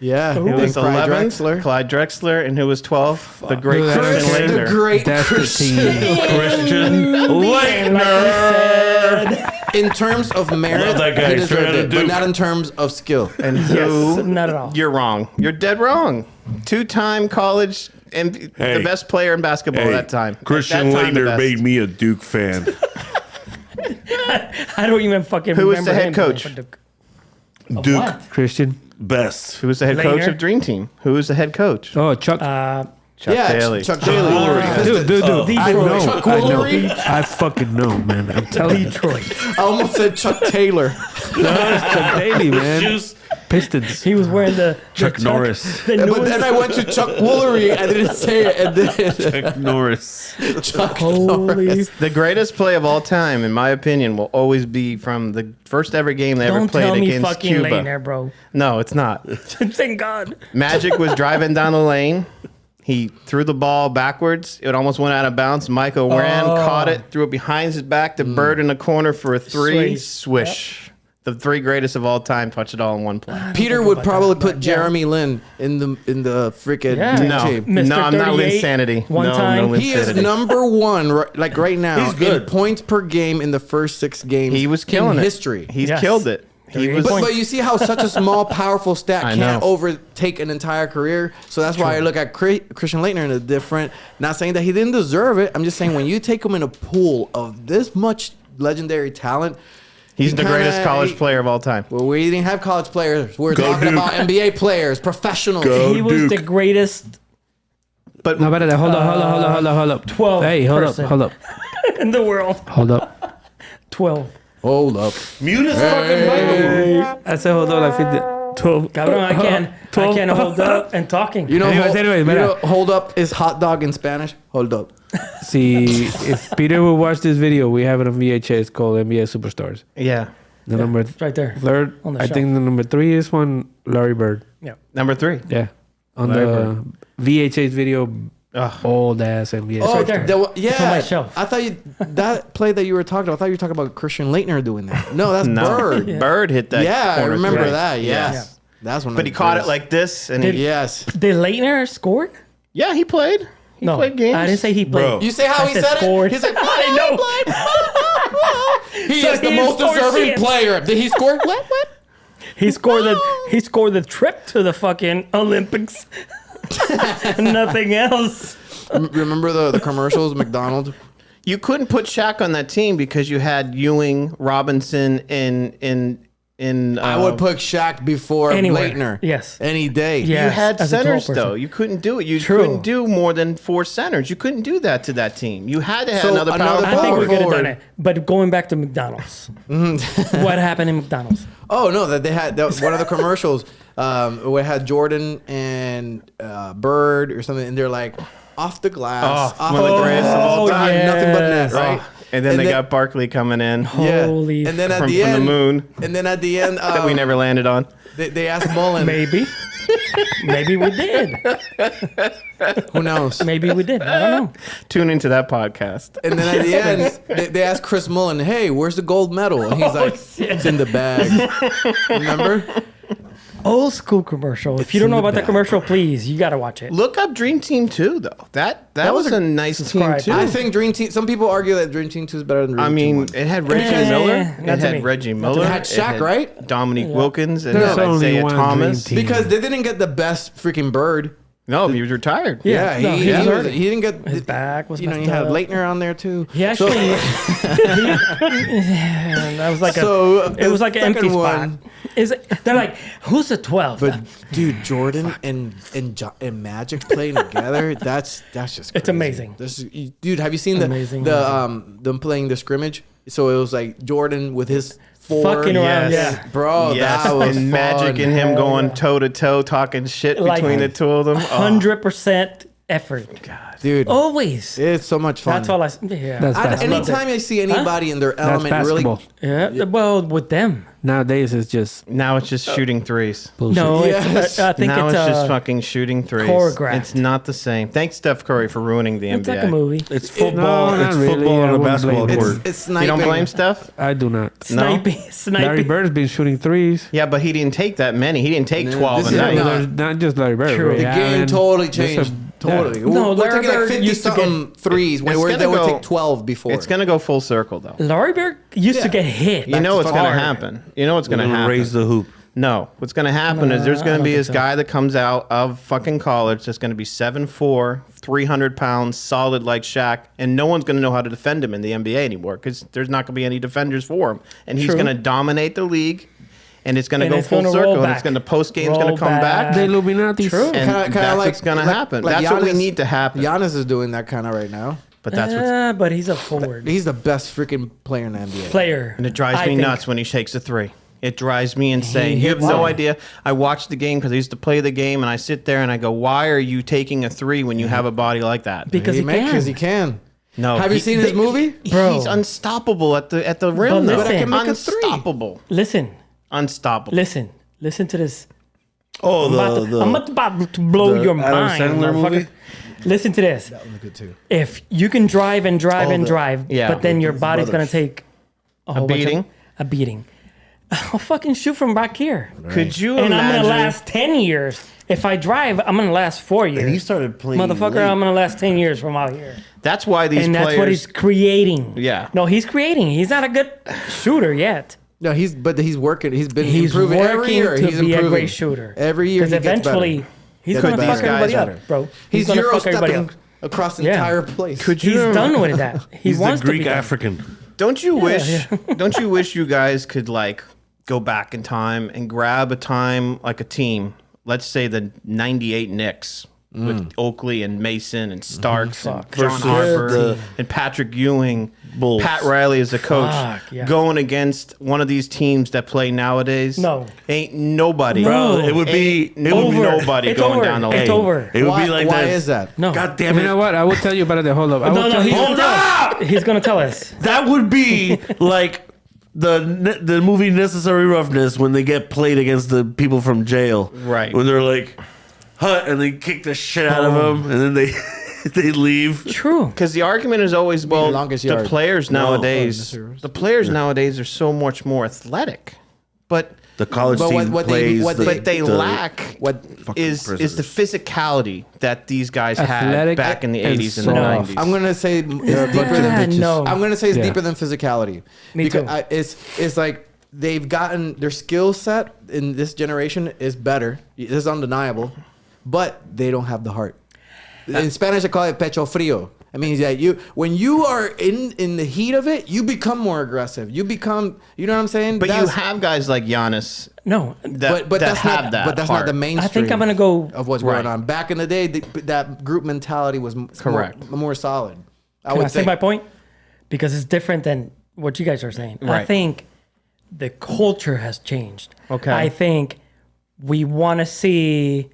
Speaker 4: Yeah.
Speaker 1: Who
Speaker 4: Big
Speaker 1: was
Speaker 4: Clyde
Speaker 1: 11th?
Speaker 4: Drexler.
Speaker 1: Clyde Drexler. And who was 12th? The great
Speaker 5: Who
Speaker 1: Christian
Speaker 5: that is?
Speaker 4: The
Speaker 1: Laettner.
Speaker 4: great
Speaker 5: That's the
Speaker 4: Christian.
Speaker 5: team.
Speaker 2: Christian Laettner.
Speaker 4: In terms of merit,
Speaker 2: Love that guy.
Speaker 4: he
Speaker 2: Straight
Speaker 4: deserved
Speaker 2: out of
Speaker 4: it, but
Speaker 2: Duke.
Speaker 4: not in terms of skill.
Speaker 1: And
Speaker 3: Yes,
Speaker 1: who?
Speaker 3: not at all.
Speaker 1: You're wrong. You're dead wrong. 2-time college and
Speaker 2: Hey.
Speaker 1: the best player in basketball that time.
Speaker 2: Christian
Speaker 1: That time, the
Speaker 2: Laettner
Speaker 1: best.
Speaker 2: made me a Duke fan.
Speaker 3: I don't even fucking
Speaker 1: Who was
Speaker 3: remember
Speaker 1: the head
Speaker 3: him.
Speaker 1: coach?
Speaker 2: Duke
Speaker 3: What?
Speaker 5: Christian.
Speaker 2: best.
Speaker 1: Who was the head coach
Speaker 3: Laettner.
Speaker 1: of Dream Team? Who was the head coach?
Speaker 5: Oh, Chuck.
Speaker 1: Chuck
Speaker 4: Yeah,
Speaker 1: Daly.
Speaker 4: Chuck Daly.
Speaker 5: dude. I know.
Speaker 4: Chuck
Speaker 5: I know.
Speaker 4: Woolery?
Speaker 5: I fucking know, man. I'm telling you.
Speaker 3: Detroit.
Speaker 4: I almost said Chuck Taylor.
Speaker 5: Chuck Daly, man.
Speaker 2: Juice.
Speaker 5: Pistons.
Speaker 3: He was wearing the
Speaker 2: Chuck
Speaker 3: the
Speaker 2: Norris.
Speaker 3: The
Speaker 4: But
Speaker 3: newest-
Speaker 4: then I went to Chuck Woolery. I didn't say it. And then
Speaker 2: Chuck Norris.
Speaker 4: Chuck
Speaker 3: Holy.
Speaker 1: The greatest play of all time, in my opinion, will always be from the first ever game they ever
Speaker 3: Don't
Speaker 1: played
Speaker 3: tell me
Speaker 1: against
Speaker 3: fucking
Speaker 1: Cuba.
Speaker 3: Laettner, bro.
Speaker 1: No, it's not.
Speaker 3: Thank God.
Speaker 1: Magic was driving down the lane. He threw the ball backwards. It almost went out of bounds. Michael ran, caught it, threw it behind his back to Bird in the corner for a 3.
Speaker 3: Swish.
Speaker 1: Swish. The 3 greatest of all time touched it all in one play.
Speaker 4: Peter
Speaker 3: think
Speaker 4: would
Speaker 3: about
Speaker 4: probably
Speaker 3: that,
Speaker 4: put
Speaker 3: but yeah.
Speaker 4: Jeremy Lin in the freaking
Speaker 3: Yeah.
Speaker 4: dream
Speaker 1: No,
Speaker 4: team.
Speaker 3: Mr.
Speaker 1: no, I'm not
Speaker 3: 38,
Speaker 1: Linsanity.
Speaker 3: one
Speaker 1: no,
Speaker 3: time.
Speaker 1: no
Speaker 4: He is
Speaker 1: Linsanity.
Speaker 4: number one, like right now,
Speaker 2: He's good.
Speaker 4: in points per game in the first 6 games.
Speaker 1: He was killing
Speaker 4: in
Speaker 1: it.
Speaker 4: history.
Speaker 1: He's
Speaker 3: Yes.
Speaker 1: killed it. He
Speaker 3: 38
Speaker 1: was.
Speaker 3: points.
Speaker 4: But you see how such a small, powerful stat
Speaker 1: I
Speaker 4: can't
Speaker 1: know.
Speaker 4: overtake an entire career. So that's why I look at Christian Laettner in a different. Not saying that he didn't deserve it. I'm just saying when you take him in a pool of this much legendary talent,
Speaker 1: He's
Speaker 4: he
Speaker 1: the greatest
Speaker 4: kinda-
Speaker 1: college player of all time.
Speaker 4: Well, we didn't have college players. We're
Speaker 2: Go
Speaker 4: talking
Speaker 2: Duke.
Speaker 4: about NBA players, professionals.
Speaker 2: Go.
Speaker 3: He was
Speaker 2: Duke.
Speaker 3: the greatest
Speaker 1: But
Speaker 5: No, better. Hold up.
Speaker 3: 12
Speaker 5: Hey, hold
Speaker 3: person.
Speaker 5: up. Hold up.
Speaker 3: in the world.
Speaker 5: Hold up.
Speaker 3: 12.
Speaker 4: Hold up.
Speaker 2: Mute his fucking microphone.
Speaker 5: I said hold up like 50. 12.
Speaker 3: Cabrón, I can't hold up and talking.
Speaker 4: You know,
Speaker 5: Anyways,
Speaker 4: hold,
Speaker 5: anyways,
Speaker 4: you
Speaker 5: mira.
Speaker 4: know, hold up is hot dog in Spanish. Hold up.
Speaker 5: See, if Peter will watch this video, we have it on VHS called NBA Superstars.
Speaker 1: Yeah.
Speaker 5: The number
Speaker 3: It's right there.
Speaker 5: third,
Speaker 3: On the
Speaker 5: I
Speaker 3: shelf.
Speaker 5: think the number 3 is one Larry Bird.
Speaker 3: Yeah.
Speaker 1: Number 3.
Speaker 5: Yeah, on
Speaker 2: Larry
Speaker 5: the VHS video,
Speaker 1: Ugh.
Speaker 5: old ass NBA.
Speaker 4: Oh,
Speaker 3: right there.
Speaker 4: yeah.
Speaker 3: It's on my shelf.
Speaker 4: I thought that play that you were talking about. I thought you were talking about Christian Leitner doing that. No, that's
Speaker 1: No.
Speaker 4: Bird.
Speaker 3: Yeah.
Speaker 1: Bird hit that.
Speaker 4: Yeah, I
Speaker 1: corner
Speaker 4: remember
Speaker 1: three.
Speaker 4: that. Yes.
Speaker 1: Yeah.
Speaker 4: That's one.
Speaker 1: But he caught it like this, and he,
Speaker 4: Yes.
Speaker 3: Did Leitner scored?
Speaker 1: yeah, he played. He
Speaker 3: No,
Speaker 1: played games.
Speaker 3: I didn't say he played.
Speaker 2: Bro.
Speaker 4: You say how
Speaker 3: I
Speaker 4: he
Speaker 3: said
Speaker 4: said
Speaker 3: scored.
Speaker 4: it? He's like,
Speaker 3: I know.
Speaker 4: he
Speaker 3: So
Speaker 4: is the
Speaker 3: he
Speaker 4: most
Speaker 3: scored
Speaker 4: deserving
Speaker 3: shit.
Speaker 4: player. Did he score? What?
Speaker 3: He scored the trip to the fucking Olympics. Nothing else.
Speaker 4: Remember the commercials, McDonald's?
Speaker 1: You couldn't put Shaq on that team because you had Ewing, Robinson, in.
Speaker 4: I would put Shaq before
Speaker 3: Anywhere.
Speaker 4: Leitner.
Speaker 3: Yes.
Speaker 4: Any day.
Speaker 3: Yeah.
Speaker 1: You had
Speaker 3: as a tall
Speaker 1: centers
Speaker 3: person.
Speaker 1: though. You couldn't do it. You
Speaker 3: True.
Speaker 1: couldn't do more than 4 centers. You couldn't do that to that team. You had to have
Speaker 4: So
Speaker 1: another power
Speaker 4: another
Speaker 3: I think
Speaker 1: forward.
Speaker 3: we could have
Speaker 4: forward.
Speaker 3: done it. But going back to McDonald's. What happened in McDonald's?
Speaker 4: Oh no, that they had one of the commercials. Where it had Jordan and Bird or something, and they're like off the glass,
Speaker 1: Oh,
Speaker 4: off
Speaker 1: one of the greatest of all
Speaker 3: time.
Speaker 4: nothing but net,
Speaker 3: yes.
Speaker 4: right?
Speaker 1: Oh, and then they got Barkley coming in
Speaker 4: Yeah.
Speaker 3: Holy
Speaker 4: and then at
Speaker 1: from,
Speaker 4: the
Speaker 1: from
Speaker 4: end,
Speaker 1: the moon
Speaker 4: and then at the end,
Speaker 1: that we never landed on.
Speaker 4: they asked Mullen.
Speaker 3: Maybe. Maybe we did.
Speaker 4: Who knows?
Speaker 3: Maybe we did. I don't know.
Speaker 1: Tune into that podcast.
Speaker 4: And then at the end, they asked Chris Mullen, "Hey, where's the gold medal?" And he's like, "It's in the bag." Remember?
Speaker 3: Old school commercial. If you don't know about that commercial, please, you got to watch it.
Speaker 1: Look up Dream Team 2 though. That was a nice team
Speaker 3: subscribe.
Speaker 1: too.
Speaker 4: I think Dream Team. Some people argue that Dream Team 2 is better than Dream
Speaker 1: I
Speaker 4: Team
Speaker 1: mean,
Speaker 4: 1.
Speaker 1: it had Reggie
Speaker 3: Eh,
Speaker 1: Miller.
Speaker 3: not
Speaker 1: It
Speaker 3: to
Speaker 1: had
Speaker 3: me.
Speaker 1: Reggie
Speaker 3: Not to
Speaker 1: Miller.
Speaker 3: me.
Speaker 4: It had Shaq, right?
Speaker 1: Dominique Wilkins and
Speaker 5: There's only
Speaker 1: Isaiah
Speaker 5: one
Speaker 1: Thomas.
Speaker 5: Dream Team.
Speaker 4: Because they didn't get the best freaking Bird.
Speaker 1: No, he was retired.
Speaker 4: Yeah,
Speaker 3: no,
Speaker 4: he,
Speaker 3: he was
Speaker 4: he,
Speaker 3: hurt.
Speaker 4: he didn't get
Speaker 3: His back was
Speaker 4: You know,
Speaker 3: messed
Speaker 4: you had
Speaker 3: up.
Speaker 4: Leitner on there too.
Speaker 3: He actually, that was like it was like an empty
Speaker 4: second
Speaker 3: spot.
Speaker 4: one-
Speaker 3: They're like, who's the 12?
Speaker 4: But dude, Jordan and Magic playing together, that's just
Speaker 3: It's
Speaker 4: crazy.
Speaker 3: amazing.
Speaker 4: Dude, have you seen
Speaker 3: Amazing,
Speaker 4: them playing the scrimmage? So it was like Jordan with his 4
Speaker 3: Fucking around,
Speaker 1: Yes.
Speaker 3: yeah.
Speaker 4: bro,
Speaker 1: Yes,
Speaker 4: that was
Speaker 1: and Magic
Speaker 4: fun.
Speaker 1: and him
Speaker 3: Hell
Speaker 1: going
Speaker 3: yeah.
Speaker 1: toe to toe, talking shit
Speaker 3: Like
Speaker 1: between the two of them. Oh,
Speaker 3: 100% effort.
Speaker 4: Dude,
Speaker 3: Always.
Speaker 4: it's so much fun.
Speaker 3: That's all yeah.
Speaker 5: That's basketball.
Speaker 4: Anytime I see anybody in their element, really,
Speaker 5: basketball.
Speaker 3: Yeah. Well, with them.
Speaker 5: Nowadays, it's just
Speaker 1: now it's just shooting threes.
Speaker 5: bullshit.
Speaker 3: No,
Speaker 4: Yes.
Speaker 3: I think
Speaker 1: Now
Speaker 3: it's
Speaker 1: it's just fucking shooting threes.
Speaker 3: choreographed.
Speaker 1: It's not the same. Thanks, Steph Curry, for ruining the
Speaker 3: it's
Speaker 1: NBA.
Speaker 3: like a movie.
Speaker 2: It's football.
Speaker 5: No,
Speaker 2: it's
Speaker 5: not really.
Speaker 2: football
Speaker 5: I
Speaker 2: on a
Speaker 5: wouldn't
Speaker 2: basketball
Speaker 5: blame
Speaker 2: court.
Speaker 4: it's sniping.
Speaker 1: You don't blame Steph?
Speaker 5: I do not.
Speaker 3: Sniping.
Speaker 5: Larry
Speaker 3: Sniping.
Speaker 5: Bird's been shooting threes.
Speaker 1: Yeah, but he didn't take that many. He didn't take
Speaker 4: No,
Speaker 1: 12
Speaker 4: this
Speaker 1: a
Speaker 4: is
Speaker 1: night.
Speaker 4: not-
Speaker 5: There's not just Larry Bird.
Speaker 3: True.
Speaker 5: Ray
Speaker 4: The game
Speaker 5: Allen.
Speaker 4: totally
Speaker 5: There's
Speaker 4: changed.
Speaker 5: a-
Speaker 4: Totally.
Speaker 3: No,
Speaker 4: We're
Speaker 3: Larry
Speaker 4: taking like
Speaker 3: Bird
Speaker 4: 50
Speaker 3: used to
Speaker 4: something threes
Speaker 1: It's
Speaker 4: where
Speaker 1: gonna
Speaker 4: they would
Speaker 1: go-
Speaker 4: take 12 before.
Speaker 1: It's going to go full circle, though.
Speaker 3: Larry Bird used to
Speaker 4: Yeah.
Speaker 3: get hit.
Speaker 1: You know what's
Speaker 3: hard.
Speaker 1: going to happen. You know what's going to happen.
Speaker 2: Raise the hoop.
Speaker 1: No, what's going to happen is there's
Speaker 3: I
Speaker 1: going to
Speaker 3: don't
Speaker 1: be
Speaker 3: think
Speaker 1: this
Speaker 3: so.
Speaker 1: guy that comes out of fucking college that's going to be 7'4", 300 pounds, solid like Shaq, and no one's going to know how to defend him in the NBA anymore because there's not going to be any defenders for him, and he's
Speaker 3: True.
Speaker 1: going to dominate the league, and it's going to
Speaker 3: And
Speaker 1: go
Speaker 3: it's
Speaker 1: full
Speaker 3: gonna
Speaker 1: circle,
Speaker 3: roll
Speaker 1: and it's
Speaker 3: back.
Speaker 1: going to post game's going
Speaker 3: Roll
Speaker 1: to come back,
Speaker 5: The Illuminati.
Speaker 3: True.
Speaker 1: and
Speaker 4: Kinda
Speaker 1: that's
Speaker 4: like-
Speaker 1: what's going to
Speaker 4: like-
Speaker 1: happen.
Speaker 4: like
Speaker 1: That's what we
Speaker 4: Giannis-
Speaker 1: need to happen.
Speaker 4: Giannis is doing that kind of right now.
Speaker 1: But that's what's
Speaker 3: But he's a forward
Speaker 4: He's the best freaking player in the NBA.
Speaker 3: player.
Speaker 1: And it drives
Speaker 3: I
Speaker 1: me
Speaker 3: think.
Speaker 1: nuts when he shakes a three. It drives me insane.
Speaker 3: He
Speaker 1: You have
Speaker 3: hits
Speaker 1: no
Speaker 3: it.
Speaker 1: idea. I watch the game because I used to play the game, and I sit there and I go, "Why are you taking a three when you have a body like that?"
Speaker 3: Because he can.
Speaker 4: Because he can.
Speaker 1: No,
Speaker 4: Have you seen his movie?
Speaker 3: Bro.
Speaker 1: He's unstoppable at the rim.
Speaker 3: But
Speaker 1: though.
Speaker 3: listen- But I can
Speaker 4: make a three.
Speaker 1: Unstoppable.
Speaker 3: Listen,
Speaker 1: Unstoppable.
Speaker 3: listen to this.
Speaker 2: Oh,
Speaker 3: I'm about to blow
Speaker 2: the
Speaker 3: your
Speaker 2: Adam
Speaker 3: mind,
Speaker 2: Sandler
Speaker 3: motherfucker.
Speaker 2: movie?
Speaker 3: Listen to this.
Speaker 4: That was good too.
Speaker 3: If you can drive and drive and drive,
Speaker 1: yeah.
Speaker 3: but then your body's gonna take a whole bunch of-
Speaker 1: beating?
Speaker 3: a beating. I'll fucking shoot from back here,
Speaker 1: Could you
Speaker 3: and
Speaker 1: imagine?
Speaker 3: I'm gonna last 10 years. If I drive, I'm gonna last 4 years.
Speaker 2: And he started playing.
Speaker 3: Motherfucker,
Speaker 2: late.
Speaker 3: I'm gonna last 10 years from out here.
Speaker 1: That's why these
Speaker 3: And that's
Speaker 1: players.
Speaker 3: what he's creating.
Speaker 1: Yeah.
Speaker 3: No, he's creating. He's not a good shooter yet.
Speaker 4: No, he's working. He's been
Speaker 3: He's
Speaker 4: improving every
Speaker 3: working
Speaker 4: year.
Speaker 3: to
Speaker 4: He's
Speaker 3: be
Speaker 4: improving.
Speaker 3: a great shooter.
Speaker 4: Every year
Speaker 3: Because
Speaker 4: he gets
Speaker 3: eventually,
Speaker 4: better.
Speaker 3: he's
Speaker 4: Could
Speaker 3: gonna
Speaker 4: these
Speaker 3: fuck everybody
Speaker 1: guys
Speaker 3: up, bro.
Speaker 4: He's
Speaker 3: gonna
Speaker 4: Euro
Speaker 3: fuck everybody
Speaker 4: stepping
Speaker 3: up.
Speaker 4: across the
Speaker 3: Yeah.
Speaker 4: entire place.
Speaker 1: Could
Speaker 3: He's
Speaker 1: you?
Speaker 3: done with that. He
Speaker 2: He's the
Speaker 3: wants to be
Speaker 2: Greek
Speaker 3: done.
Speaker 2: African.
Speaker 1: Don't you wish? Don't you wish you guys could like go back in time and grab a time like a team? Let's say the '98 Knicks with Oakley and Mason and Starks and John
Speaker 2: Versus
Speaker 1: Harper
Speaker 2: the-
Speaker 1: and Patrick Ewing
Speaker 2: Bulls.
Speaker 1: Pat Riley as a coach
Speaker 3: Fuck, yeah.
Speaker 1: going against one of these teams that play nowadays.
Speaker 3: No.
Speaker 1: Ain't nobody.
Speaker 3: No.
Speaker 2: It would be.
Speaker 1: Ain't
Speaker 2: It would be
Speaker 1: nobody
Speaker 3: It's
Speaker 1: going
Speaker 3: over.
Speaker 1: down the
Speaker 3: It's
Speaker 1: lane.
Speaker 3: over.
Speaker 2: It would
Speaker 4: Why,
Speaker 2: be like
Speaker 4: why
Speaker 2: that.
Speaker 4: is that?
Speaker 3: No.
Speaker 2: God damn
Speaker 5: You
Speaker 2: it!
Speaker 5: know what? I will tell you about it. Hold up. I will
Speaker 3: No,
Speaker 5: tell
Speaker 3: he's
Speaker 5: you.
Speaker 3: gonna tell us. He's gonna tell us.
Speaker 2: That would be like the movie Necessary Roughness when they get played against the people from jail.
Speaker 1: Right.
Speaker 2: When they're like, "Huh," and they kick the shit out of them, and then they they leave.
Speaker 3: True.
Speaker 1: Because the argument is always, well,
Speaker 4: longest
Speaker 1: the
Speaker 4: yard.
Speaker 1: players nowadays,
Speaker 4: Oh,
Speaker 1: the players nowadays are so much more athletic, but
Speaker 2: The college
Speaker 4: But
Speaker 2: team
Speaker 4: what
Speaker 2: plays.
Speaker 1: they
Speaker 2: the-
Speaker 1: lack
Speaker 4: What
Speaker 1: is the
Speaker 2: prisoners.
Speaker 1: physicality that these guys had
Speaker 5: Athletic
Speaker 1: back in the
Speaker 5: and
Speaker 1: 80s and the
Speaker 5: soft.
Speaker 1: 90s.
Speaker 4: I'm gonna say it's deeper
Speaker 3: Yeah,
Speaker 4: than
Speaker 3: no.
Speaker 4: I'm gonna say it's
Speaker 5: Yeah.
Speaker 4: deeper than physicality.
Speaker 3: Me
Speaker 4: because
Speaker 3: too.
Speaker 4: It's like they've gotten their skill set in this generation is better. This is undeniable, but they don't have the heart. In Spanish, I call it pecho frío. It means that when you are in the heat of it, you become more aggressive. You become, you know what I'm saying?
Speaker 1: but you
Speaker 4: That's-
Speaker 1: have guys like Giannis
Speaker 3: No.
Speaker 1: that,
Speaker 4: but
Speaker 1: that
Speaker 4: that's
Speaker 1: have
Speaker 4: not
Speaker 1: that
Speaker 4: but that's
Speaker 1: heart.
Speaker 4: not the mainstream.
Speaker 3: I think I'm gonna go.
Speaker 4: of what's
Speaker 1: Right.
Speaker 4: going on. Back in the day, that group mentality was
Speaker 1: Correct.
Speaker 4: more solid. I
Speaker 3: Can I
Speaker 4: would
Speaker 3: say
Speaker 4: think.
Speaker 3: my point? Because it's different than what you guys are saying. I
Speaker 1: Right.
Speaker 3: think the culture has changed.
Speaker 1: Okay.
Speaker 3: I think we want to see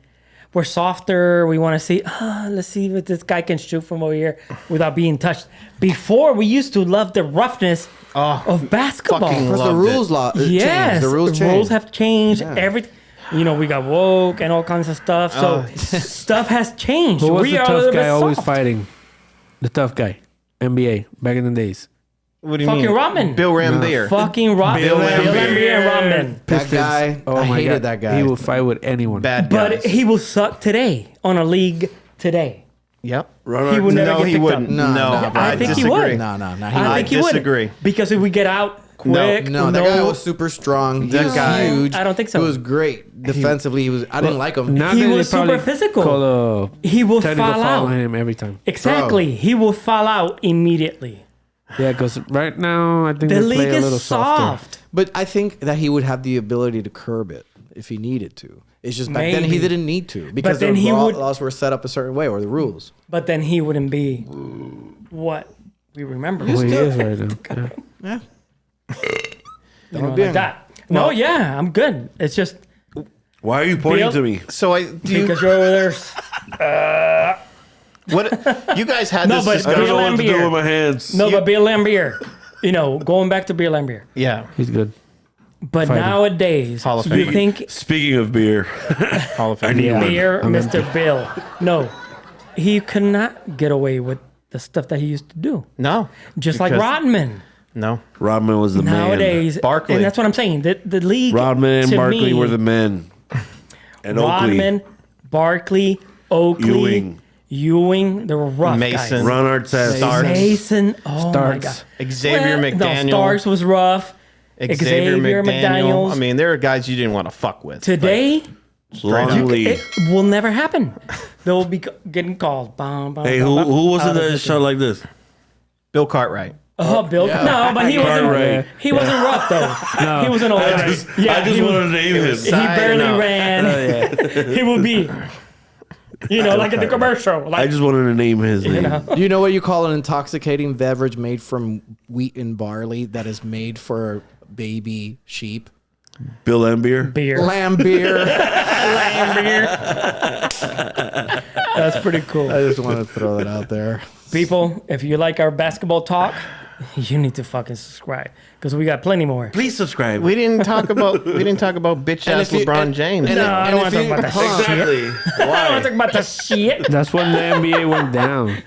Speaker 3: we're softer. We want to see, let's see if this guy can shoot from over here without being touched. Before, we used to love the roughness of basketball.
Speaker 1: fucking
Speaker 4: Because the
Speaker 1: Loved it.
Speaker 4: rules changed.
Speaker 3: Yes,
Speaker 4: The rules changed.
Speaker 3: have changed. Everything. You know, we got woke and all kinds of stuff. So stuff has changed.
Speaker 5: Who was
Speaker 3: we
Speaker 5: the
Speaker 3: are a
Speaker 5: tough
Speaker 3: little bit
Speaker 5: guy always
Speaker 3: soft.
Speaker 5: fighting? The tough guy. NBA back in the days.
Speaker 1: What do you
Speaker 3: Fucking
Speaker 1: mean?
Speaker 3: Rodman.
Speaker 1: Bill Rambier.
Speaker 3: Fucking Rodman.
Speaker 1: Bill
Speaker 3: Bill
Speaker 1: Laimbeer.
Speaker 3: Laimbeer and Rodman.
Speaker 4: That guy, I hated that guy.
Speaker 5: He will fight with anyone.
Speaker 1: Bad guys.
Speaker 3: But he will suck today on a league today.
Speaker 1: Yep.
Speaker 3: He would never
Speaker 1: No,
Speaker 3: get
Speaker 1: he
Speaker 3: picked
Speaker 1: wouldn't.
Speaker 3: up.
Speaker 4: No,
Speaker 1: No,
Speaker 4: no,
Speaker 1: I
Speaker 3: I think he
Speaker 1: disagree.
Speaker 3: would.
Speaker 4: No.
Speaker 3: I think he
Speaker 1: disagree.
Speaker 3: would. Because if we get out quick,
Speaker 4: No, that guy was super strong. He
Speaker 1: That
Speaker 4: was
Speaker 1: guy-
Speaker 4: huge.
Speaker 3: I don't think so.
Speaker 4: He was great defensively. He was. I didn't like him.
Speaker 5: Now
Speaker 3: He
Speaker 5: they
Speaker 3: was
Speaker 5: probably
Speaker 3: super physical.
Speaker 5: Call
Speaker 3: he will
Speaker 5: technical
Speaker 3: fall
Speaker 5: foul on
Speaker 3: out.
Speaker 5: him every time.
Speaker 3: Exactly. He will fall out immediately.
Speaker 5: Yeah, because right now I think
Speaker 3: The
Speaker 5: they
Speaker 3: league
Speaker 5: play a little
Speaker 3: is
Speaker 5: softer.
Speaker 3: soft.
Speaker 4: But I think that he would have the ability to curb it if he needed to. It's just back then he
Speaker 3: Maybe.
Speaker 4: didn't need to because
Speaker 3: then
Speaker 4: the
Speaker 3: he would-
Speaker 4: laws were set up a certain way or the rules.
Speaker 3: But then he wouldn't be what we remember.
Speaker 5: Who he is right now. Yeah.
Speaker 4: Yeah.
Speaker 3: You know,
Speaker 4: be
Speaker 3: like that. No, yeah, I'm good. It's just
Speaker 2: Why are you pointing
Speaker 3: Bill-
Speaker 2: to me?
Speaker 1: So do you,
Speaker 3: because you're over there.
Speaker 1: what you guys had
Speaker 3: No,
Speaker 1: this
Speaker 3: but
Speaker 2: I
Speaker 1: discussion.
Speaker 2: don't know what to do
Speaker 3: Laimbeer.
Speaker 2: with my hands.
Speaker 3: No, but Bill Laimbeer. You know, going back to Bill Laimbeer.
Speaker 1: Yeah.
Speaker 5: He's good.
Speaker 3: But
Speaker 5: Fighting.
Speaker 3: nowadays,
Speaker 1: Hall of
Speaker 3: you
Speaker 1: Fame.
Speaker 3: think
Speaker 2: Speaking of beer,
Speaker 1: Hall of Fame.
Speaker 5: Yeah.
Speaker 3: Beer, Mr. Bill. No, he could not get away with the stuff that he used to do.
Speaker 1: No.
Speaker 3: Just like
Speaker 1: Because-
Speaker 3: Rodman.
Speaker 1: No.
Speaker 2: Rodman was the
Speaker 3: Nowadays,
Speaker 1: Barkley.
Speaker 3: and that's what I'm saying. The league.
Speaker 2: man. Rodman and
Speaker 3: to
Speaker 2: Barkley
Speaker 3: me,
Speaker 2: were the men. And
Speaker 3: Rodman,
Speaker 2: Oakley,
Speaker 3: Barkley, Oakley, Ewing. They were rough
Speaker 1: Mason.
Speaker 3: guys.
Speaker 2: Ron Artest,
Speaker 1: Starks.
Speaker 3: Mason. Oh my
Speaker 5: Starks.
Speaker 3: god.
Speaker 1: Xavier
Speaker 3: No,
Speaker 1: McDaniel.
Speaker 3: Starks was rough.
Speaker 1: Xavier McDaniel.
Speaker 3: McDaniels.
Speaker 1: I mean, there are guys you didn't want to fuck with.
Speaker 3: Today,
Speaker 2: Longley.
Speaker 3: it will never happen. They'll be getting called. Bum, bum,
Speaker 2: Hey,
Speaker 3: bum, bum,
Speaker 2: who was
Speaker 3: out
Speaker 2: it
Speaker 3: of
Speaker 2: that
Speaker 3: the
Speaker 2: shot
Speaker 3: team.
Speaker 2: like this?
Speaker 1: Bill Cartwright.
Speaker 3: Oh, Bill. No, but he wasn't.
Speaker 2: Cartwright.
Speaker 3: He wasn't rough though. He wasn't old.
Speaker 2: I just
Speaker 3: he
Speaker 2: wanted
Speaker 3: was,
Speaker 2: to name him.
Speaker 3: he barely
Speaker 1: out.
Speaker 3: ran. He would be, like in the commercial. Like,
Speaker 2: I just wanted to name his name.
Speaker 4: Do you know what you call an intoxicating beverage made from wheat and barley that is made for baby sheep?
Speaker 2: Bill Laimbeer.
Speaker 3: beer.
Speaker 4: Lamb beer.
Speaker 3: That's pretty cool.
Speaker 4: I just want to throw that out there.
Speaker 3: People, if you like our basketball talk, you need to fucking subscribe because we got plenty more.
Speaker 2: Please subscribe.
Speaker 1: We didn't talk about bitch
Speaker 4: And
Speaker 1: ass
Speaker 4: if you-
Speaker 1: LeBron
Speaker 4: and-
Speaker 1: James.
Speaker 4: and-
Speaker 3: No, I don't want to
Speaker 4: if
Speaker 3: talk
Speaker 4: you-
Speaker 3: about that
Speaker 4: hold on.
Speaker 3: shit.
Speaker 2: Exactly.
Speaker 3: I don't want
Speaker 2: Why?
Speaker 3: to talk about that shit.
Speaker 5: That's when the NBA went down.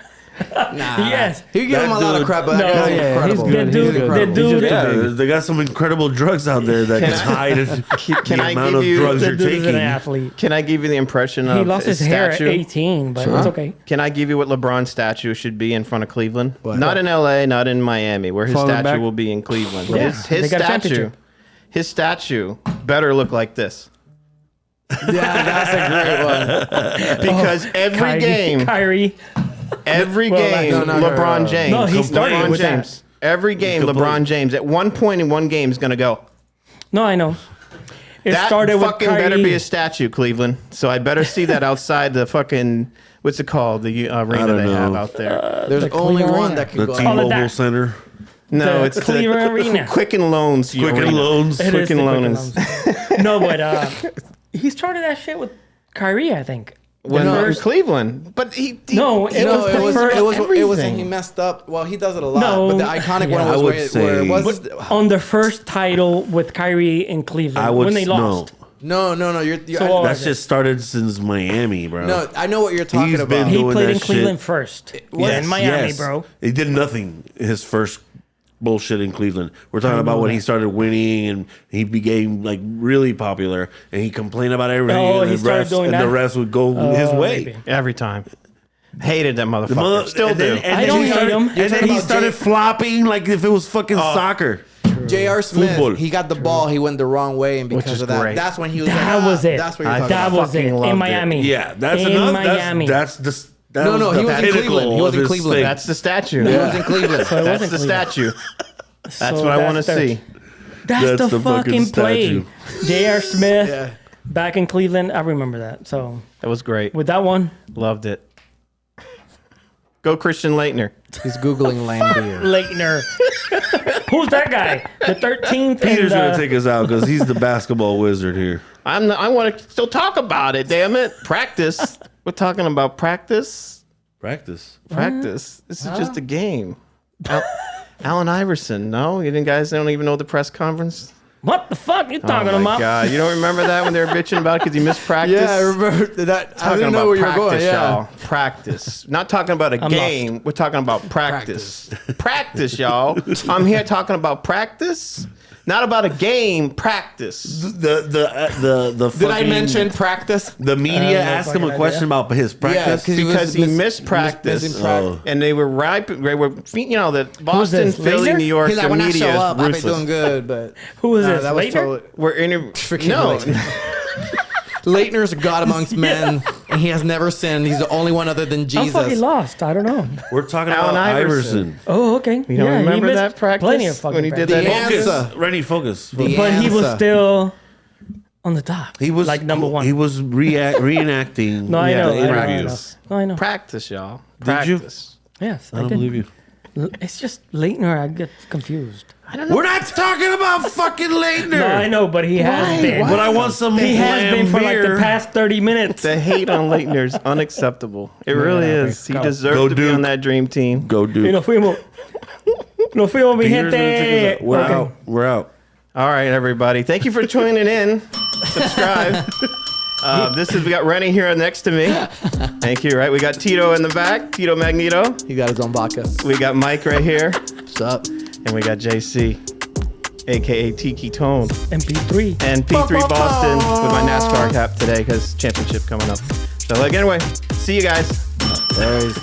Speaker 3: Yes.
Speaker 4: You give him a
Speaker 2: That
Speaker 4: lot of
Speaker 2: dude-
Speaker 4: crap, but
Speaker 3: No,
Speaker 4: that guy's
Speaker 3: yeah,
Speaker 4: incredible.
Speaker 5: he's good.
Speaker 3: The dude-
Speaker 5: He's good.
Speaker 3: the
Speaker 5: He's
Speaker 3: dude-
Speaker 5: just
Speaker 2: Yeah,
Speaker 5: too big.
Speaker 2: they got some incredible drugs out there that can hide
Speaker 1: Can
Speaker 2: the
Speaker 1: I
Speaker 2: amount
Speaker 1: give
Speaker 2: of
Speaker 1: you-
Speaker 2: drugs
Speaker 3: The
Speaker 2: you're
Speaker 3: dude is an
Speaker 2: taking.
Speaker 3: athlete.
Speaker 1: Can I give you the impression of
Speaker 3: He lost his hair at
Speaker 1: statue?
Speaker 3: 18, but it's okay.
Speaker 1: Can I give you what LeBron's statue should be in front of Cleveland?
Speaker 4: What?
Speaker 1: Not in LA, not in Miami, where his
Speaker 5: Falling
Speaker 1: statue
Speaker 5: back?
Speaker 1: will be in Cleveland.
Speaker 3: Yeah,
Speaker 1: His
Speaker 3: they got a
Speaker 1: statue,
Speaker 3: championship.
Speaker 1: his statue better look like this
Speaker 4: Yeah, that's a great one.
Speaker 1: because every game,
Speaker 3: Kyrie.
Speaker 1: every
Speaker 3: Well,
Speaker 1: game,
Speaker 4: no, no, no,
Speaker 1: LeBron
Speaker 4: no.
Speaker 1: James.
Speaker 3: No, he started
Speaker 1: LeBron
Speaker 3: with that.
Speaker 1: James. Every game,
Speaker 2: Complete.
Speaker 1: LeBron James. At one point in one game is going to go.
Speaker 3: No, I know. It
Speaker 1: That
Speaker 3: started with
Speaker 1: fucking
Speaker 3: Kyrie.
Speaker 1: better be a statue, Cleveland. So I better see that outside the fucking what's it called? The arena
Speaker 2: don't
Speaker 1: they
Speaker 2: know.
Speaker 1: have out there.
Speaker 4: There's
Speaker 3: The
Speaker 4: only
Speaker 3: Cleveland
Speaker 4: one
Speaker 3: Arena.
Speaker 4: that can
Speaker 2: The
Speaker 4: go.
Speaker 3: Call it
Speaker 2: T-Mobile
Speaker 3: that.
Speaker 2: Center.
Speaker 1: No,
Speaker 3: the
Speaker 1: it's
Speaker 3: Cleveland Arena.
Speaker 1: Quicken Loans.
Speaker 2: Quicken
Speaker 1: Arena.
Speaker 2: Loans.
Speaker 3: It is
Speaker 1: Quicken
Speaker 3: the
Speaker 1: Loans.
Speaker 3: No, but he started that shit with Kyrie, I think.
Speaker 1: When
Speaker 3: The
Speaker 1: in
Speaker 3: first-
Speaker 1: Cleveland, but he
Speaker 3: No, it
Speaker 4: No,
Speaker 3: was
Speaker 4: it
Speaker 3: the
Speaker 4: was
Speaker 3: first.
Speaker 4: it was
Speaker 1: everything.
Speaker 4: he messed up. Well, he does it a lot.
Speaker 3: No,
Speaker 4: but the iconic
Speaker 3: yeah.
Speaker 4: one
Speaker 2: I
Speaker 4: was
Speaker 2: would
Speaker 4: where
Speaker 2: say-
Speaker 4: it was.
Speaker 3: on the first title with Kyrie in Cleveland
Speaker 2: I would
Speaker 3: when they lost.
Speaker 4: No. You're
Speaker 3: So what
Speaker 2: That's
Speaker 3: was
Speaker 2: just started since Miami, bro.
Speaker 4: no. I know what you're talking
Speaker 2: He's been
Speaker 4: about.
Speaker 3: He
Speaker 2: doing
Speaker 3: played
Speaker 2: that
Speaker 3: in Cleveland
Speaker 2: shit.
Speaker 3: first.
Speaker 2: Yes,
Speaker 3: in Miami,
Speaker 2: yes.
Speaker 3: bro.
Speaker 2: He did nothing his first bullshit in Cleveland. We're talking about when he started winning and he became like really popular and he complained about everything.
Speaker 3: Oh,
Speaker 2: and
Speaker 3: he
Speaker 2: the
Speaker 3: started
Speaker 2: refs,
Speaker 3: doing
Speaker 2: and
Speaker 3: that?
Speaker 2: the refs would go his way.
Speaker 3: Maybe.
Speaker 1: Every time. Hated that motherfucker. Still
Speaker 2: and
Speaker 1: do.
Speaker 2: then
Speaker 3: I don't
Speaker 2: he
Speaker 3: hate
Speaker 2: started,
Speaker 3: him.
Speaker 2: And then
Speaker 4: talking
Speaker 2: he
Speaker 4: about
Speaker 2: started flopping like if it was fucking soccer.
Speaker 4: J.R. Smith,
Speaker 2: Football.
Speaker 4: he got the ball, he went the wrong way, and
Speaker 1: Which
Speaker 4: because
Speaker 1: is
Speaker 4: of that,
Speaker 1: great.
Speaker 4: that's when he was
Speaker 3: That
Speaker 4: like,
Speaker 3: was it.
Speaker 4: That's what you're
Speaker 1: I
Speaker 4: talking
Speaker 3: That
Speaker 4: about.
Speaker 3: was it
Speaker 1: fucking loved
Speaker 3: in
Speaker 1: it.
Speaker 3: Miami.
Speaker 2: Yeah, that's
Speaker 3: in
Speaker 2: enough.
Speaker 3: Miami.
Speaker 2: That's the that
Speaker 4: No,
Speaker 2: was
Speaker 4: no,
Speaker 2: the
Speaker 4: he was in
Speaker 2: pinnacle
Speaker 4: Cleveland. He was
Speaker 2: of
Speaker 4: in
Speaker 2: his
Speaker 4: Cleveland.
Speaker 2: thing.
Speaker 1: That's the statue.
Speaker 4: He was in Cleveland.
Speaker 3: So it
Speaker 1: That's
Speaker 3: wasn't
Speaker 1: the
Speaker 3: Cleveland.
Speaker 1: statue. That's
Speaker 3: So
Speaker 1: what I want to
Speaker 3: that's the-
Speaker 1: see.
Speaker 3: That's
Speaker 2: That's
Speaker 3: the
Speaker 2: the fucking
Speaker 3: fucking play. J.R. Smith
Speaker 4: Yeah.
Speaker 3: back in Cleveland. I remember that. So
Speaker 1: That was great.
Speaker 3: with that one,
Speaker 1: Loved it. Go Christian Leitner.
Speaker 4: He's Googling Lambier.
Speaker 3: Leitner. Who's that guy? The 13th.
Speaker 2: Peter's
Speaker 3: and,
Speaker 2: gonna take us out because he's the basketball wizard here.
Speaker 1: I want to still talk about it. Damn it. Practice. We're talking about practice.
Speaker 2: Practice.
Speaker 1: Practice. This is just a game. Allen Iverson. No, you guys don't even know the press conference.
Speaker 3: What the fuck you talking
Speaker 1: Oh my
Speaker 3: about?
Speaker 1: God, you don't remember that when they were bitching about it because he missed practice?
Speaker 4: Yeah, I remember that. I
Speaker 1: Talking
Speaker 4: didn't know
Speaker 1: about
Speaker 4: where you were
Speaker 1: practice,
Speaker 4: going.
Speaker 1: y'all.
Speaker 4: Yeah.
Speaker 1: Practice. Not talking about a
Speaker 3: I'm
Speaker 1: game. We're talking about practice. Practice, y'all. I'm here talking about practice. Not about a game. Practice.
Speaker 2: The
Speaker 4: Did I
Speaker 2: fucking-
Speaker 4: mention practice?
Speaker 2: the media asked him
Speaker 3: fucking
Speaker 2: a question about his practice?
Speaker 1: Because he missed practice.
Speaker 4: missing practice.
Speaker 1: And they were ripe. They were, you know, that Boston,
Speaker 3: this,
Speaker 1: Philly,
Speaker 3: Laser?
Speaker 1: New York,
Speaker 4: He's like,
Speaker 1: the
Speaker 4: when I
Speaker 1: media
Speaker 4: show
Speaker 1: is
Speaker 4: up, I've been
Speaker 1: ruthless.
Speaker 4: doing good, but
Speaker 3: Who was this?
Speaker 4: that was
Speaker 3: Later?
Speaker 4: totally.
Speaker 1: We're
Speaker 4: Freaking
Speaker 1: no.
Speaker 4: Leitner's a god amongst men, and he has never sinned. He's the only one other than
Speaker 3: I'm fucking
Speaker 4: Jesus.
Speaker 3: lost. I don't know.
Speaker 2: We're talking
Speaker 1: Allen
Speaker 2: about
Speaker 1: Iverson.
Speaker 2: Iverson.
Speaker 3: Oh, okay.
Speaker 1: You don't remember that practice
Speaker 3: Plenty of fucking
Speaker 1: when he did
Speaker 3: practice.
Speaker 1: that?
Speaker 4: The
Speaker 2: Focus,
Speaker 4: answer.
Speaker 2: Rennie, focus.
Speaker 4: The
Speaker 3: But he was
Speaker 4: answer.
Speaker 3: still on the top.
Speaker 2: He was
Speaker 3: like number one.
Speaker 2: He was reenacting.
Speaker 3: No, I
Speaker 1: Yeah,
Speaker 3: know.
Speaker 1: the
Speaker 3: I know, I know.
Speaker 2: interviews.
Speaker 3: No, I know.
Speaker 1: Practice, y'all.
Speaker 2: Did you?
Speaker 1: Practice.
Speaker 3: Yes,
Speaker 2: I don't
Speaker 3: did.
Speaker 2: believe you.
Speaker 3: It's just Leitner. I get confused.
Speaker 2: We're not talking about fucking Leitner.
Speaker 3: No, I know, but he has been.
Speaker 2: But I want some.
Speaker 3: He has been for like the
Speaker 2: Lambier.
Speaker 3: past 30 minutes.
Speaker 1: The hate on Leitner is unacceptable. It really is. He
Speaker 3: Go.
Speaker 1: deserved
Speaker 2: Go
Speaker 1: to be
Speaker 2: Duke.
Speaker 1: on that dream team.
Speaker 2: Go, dude.
Speaker 3: Y nos fuimos. Nos fuimos, mi
Speaker 2: Peter's gonna take us
Speaker 3: gente.
Speaker 2: out. We're
Speaker 3: Okay.
Speaker 2: out. We're out.
Speaker 1: All right, everybody. Thank you for tuning in. Subscribe. We got Rennie here next to me. Thank you. Right, we got Tito in the back. Tito Magneto.
Speaker 4: He got his own vodka.
Speaker 1: We got Mike right here,
Speaker 4: What's up?
Speaker 1: and we got JC, aka Tiki Tone,
Speaker 3: MP3.
Speaker 1: and P3 Boston with my NASCAR cap today because championship coming up. So, like, anyway, see you guys.
Speaker 4: There he is.